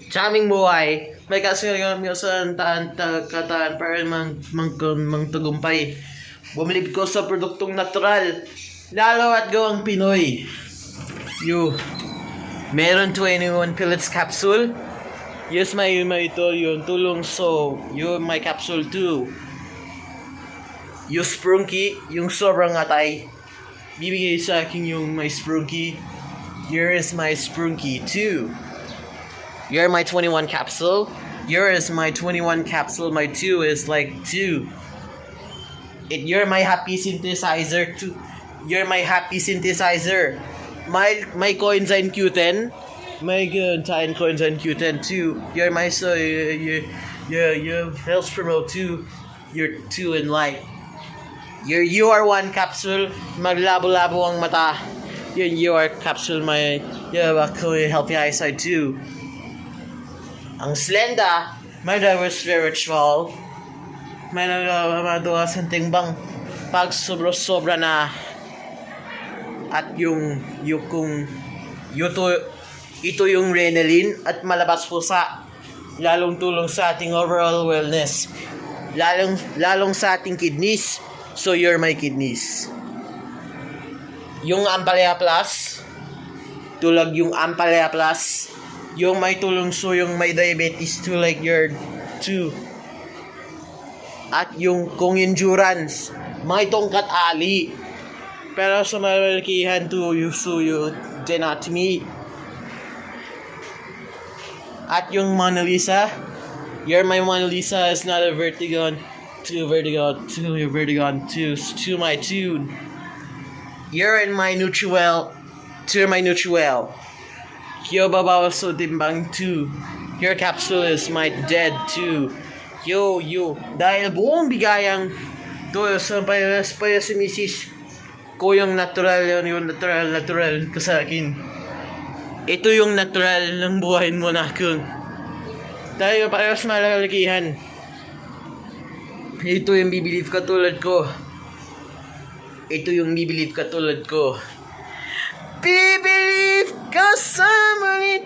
Chaming buhay, may kasunod sa kataan para tagumpay. Bumili ko sa produktong natural, lalo at gawang Pinoy. Meron 21 pellets capsule. Yes, may ito yung tulong my capsule 2. Yung Sprunky, yung sobrang atay. Bibigay sa akin yung my Sprunky. Here is my Sprunky 2. You're my 21 capsule. Here is my 21 capsule. My 2 is like 2. You're my happy synthesizer 2. You're my happy synthesizer. My coins and Q10. My good time coins and Q10 too. You're my you health promote 2. You're 2 in light. You are one capsule. Maglabo-labo ang mata. You are capsule my healthy eyesight too. Ang Slenda, may diverse spiritual. May nagmamaduwa sa timbang pag sobra na. At ito yung Renalin at malabas pusa, lalong tulong sa ating overall wellness, lalong sa ating kidneys. So you're my kidneys. Yung Ampalaya Plus, tulad yung Ampalaya Plus, yung may tulong yung may diabetes to like your 2. At yung kung endurance, may tongkat ali. Pero sa malalakihan to yung anatomy. At yung Mona Lisa, you're my Mona Lisa is not a vertigon to my tune. You're in my Nutriwell to my Nutriwell. Yo babawas so timbang 2. Your capsule is my dead 2. Yo dahil buong bigayang to sa para si Mrs. ko yung natural ko sa akin. Ito yung natural ng buhay mo na kung tayo para sa malalakihan. Ito yung bibilib katulad ko. Bibilib ka sa malit.